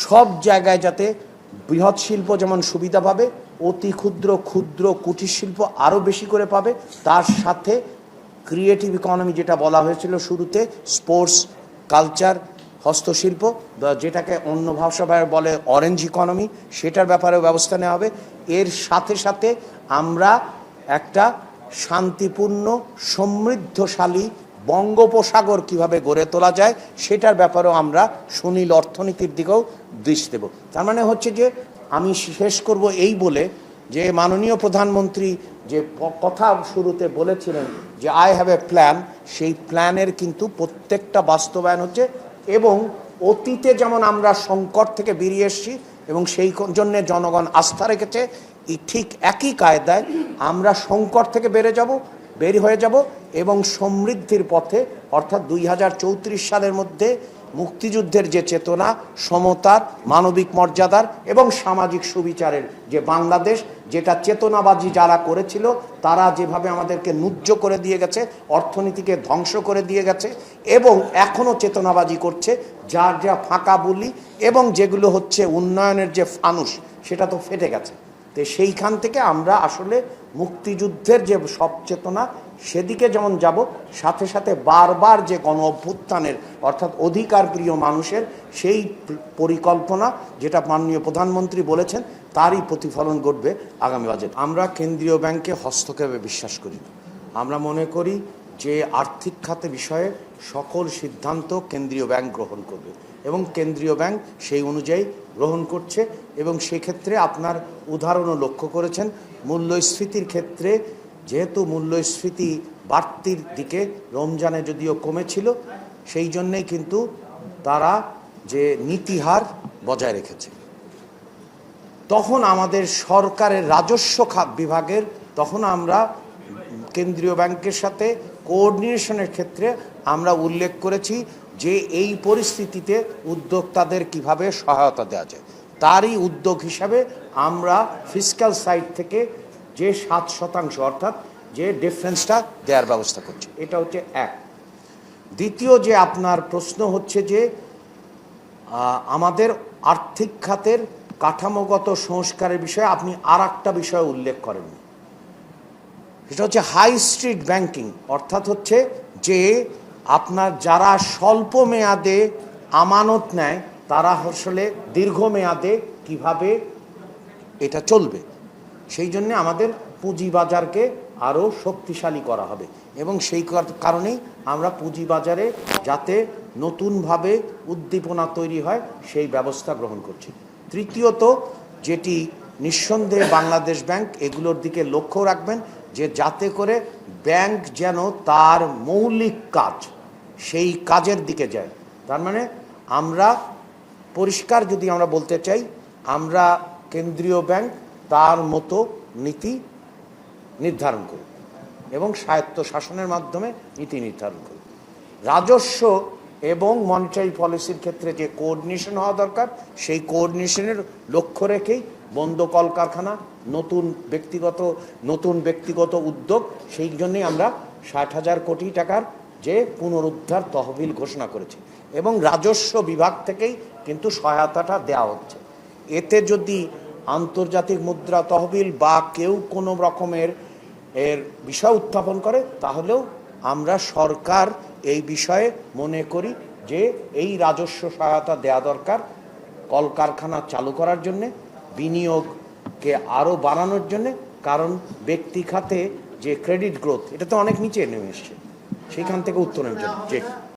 সব জায়গায় যাতে বৃহৎ শিল্প যেমন সুবিধা পাবে, অতি ক্ষুদ্র ক্ষুদ্র কুটির শিল্প আরও বেশি করে পাবে, তার সাথে ক্রিয়েটিভ ইকোনমি যেটা বলা হয়েছিল শুরুতে, স্পোর্টস, কালচার, হস্তশিল্প, যেটাকে অন্য ভাষায় বলে অরেঞ্জ ইকোনমি, সেটার ব্যাপারেও ব্যবস্থা নেওয়া হবে। এর সাথে সাথে আমরা একটা শান্তিপূর্ণ সমৃদ্ধশালী বঙ্গোপসাগর কিভাবে গড়ে তোলা যায় সেটার ব্যাপারেও আমরা সুনীল অর্থনীতির দিকেও দৃষ্টি দেব। তার মানে হচ্ছে যে আমি শেষ করব এই বলে যে মাননীয় প্রধানমন্ত্রী যে কথা শুরুতে বলেছিলেন যে আই হ্যাভ এ প্ল্যান, সেই প্ল্যানের কিন্তু প্রত্যেকটা বাস্তবায়ন হচ্ছে। এবং অতীতে যেমন আমরা সংকট থেকে বেরিয়ে এসেছি এবং সেই জন্যে জনগণ আস্থা রেখেছে, ঠিক একই কায়দায় আমরা সংকট থেকে বের হয়ে যাব এবং সমৃদ্ধির পথে, অর্থাৎ 2034 সালের মধ্যে মুক্তিযুদ্ধের যে চেতনা, সমতার, মানবিক মর্যাদার এবং সামাজিক সুবিচারের যে বাংলাদেশ, যেটা চেতনাবাজি যারা করেছিল তারা যেভাবে আমাদেরকে নুজ্জ করে দিয়ে গেছে, অর্থনীতিকে ধ্বংস করে দিয়ে গেছে এবং এখনও চেতনাবাজি করছে, যার যা ফাঁকা বুলি এবং যেগুলো হচ্ছে উন্নয়নের যে ফানুস, সেটা তো ফেটে গেছে। তো সেইখান থেকে আমরা আসলে মুক্তিযুদ্ধের যে সব চেতনা সেদিকে যেমন যাব, সাথে সাথে বারবার যে গণ অভ্যুত্থানের অর্থাৎ অধিকার প্রিয় মানুষের সেই পরিকল্পনা যেটা মাননীয় প্রধানমন্ত্রী বলেছেন তারই প্রতিফলন ঘটবে আগামী বাজেট। আমরা কেন্দ্রীয় ব্যাংকে হস্তক্ষেপে বিশ্বাস করি না। আমরা মনে করি যে আর্থিক খাতে বিষয়ে সকল সিদ্ধান্ত কেন্দ্রীয় ব্যাংক গ্রহণ করবে এবং কেন্দ্রীয় ব্যাংক সেই অনুযায়ী গ্রহণ করছে। এবং সেক্ষেত্রে আপনার উদাহরণও লক্ষ্য করেছেন, মূল্যস্ফীতির ক্ষেত্রে যেহেতু মূল্যস্ফীতি বাড়তির দিকে, রমজানে যদিও কমেছিল, সেই জন্যেই কিন্তু তারা যে নীতিহার বজায় রেখেছে। তখন আমাদের সরকারের রাজস্ব খাত বিভাগের, তখন আমরা কেন্দ্রীয় ব্যাংকের সাথে কোঅর্ডিনেশনের ক্ষেত্রে আমরা উল্লেখ করেছি যে এই পরিস্থিতিতে উদ্যোক্তাদের কিভাবে সহায়তা দেওয়া যায়, তারই উদ্যোগ হিসাবে আমরা ফিসক্যাল সাইড থেকে যে 7% অর্থাৎ যে ডিফারেন্সটা দেওয়ার ব্যবস্থা করছি। এটা হচ্ছে এক। দ্বিতীয় যে আপনার প্রশ্ন হচ্ছে যে আমাদের আর্থিক খাতের কাঠামোগত সংস্কারের বিষয়ে আপনি আর একটা বিষয় উল্লেখ করেন, সেটা হচ্ছে হাই স্ট্রিট ব্যাংকিং, অর্থাৎ হচ্ছে যে আপনার যারা স্বল্প মেয়াদে আমানত নেয় তারা আসলে দীর্ঘমেয়াদে কিভাবে এটা চলবে, সেই জন্য আমাদের পুঁজিবাজারকে আরও শক্তিশালী করা হবে এবং সেই কারণেই আমরা পুঁজিবাজারে যাতে নতুনভাবে উদ্দীপনা তৈরি হয় সেই ব্যবস্থা গ্রহণ করছি। তৃতীয়ত, যেটি নিঃসন্দেহে বাংলাদেশ ব্যাংক এগুলোর দিকে লক্ষ্য রাখবেন যে যাতে করে ব্যাংক যেন তার মৌলিক কাজ সেই কাজের দিকে যায়। তার মানে আমরা পরিষ্কার যদি আমরা বলতে চাই, আমরা কেন্দ্রীয় ব্যাংক তার মতো নীতি নির্ধারণ করি এবং স্বায়ত্ত শাসনের মাধ্যমে নীতি নির্ধারণ করি। রাজস্ব এবং মনিটারি পলিসির ক্ষেত্রে যে কোঅর্ডিনেশন হওয়া দরকার, সেই কোঅর্ডিনেশনের লক্ষ্য রেখেই বন্ধ কলকারখানা, নতুন ব্যক্তিগত উদ্যোগ, সেই জন্যই আমরা 60,000 কোটি টাকার যে পুনরুদ্ধার তহবিল ঘোষণা করেছি এবং রাজস্ব বিভাগ থেকেই কিন্তু সহায়তাটা দেওয়া হচ্ছে। এতে যদি আন্তর্জাতিক মুদ্রা তহবিল বা কেউ কোনো রকমের এর বিষয় উত্থাপন করে, তাহলেও আমরা সরকার এই বিষয়ে মনে করি যে এই রাজস্ব সহায়তা দেওয়া দরকার কলকারখানা চালু করার জন্যে, বিনিয়োগকে আরও বাড়ানোর জন্যে। কারণ ব্যক্তি খাতে যে ক্রেডিট গ্রোথ, এটা তো অনেক নিচে নেমে এসছে, সেইখান থেকে উত্তরণের জন্য।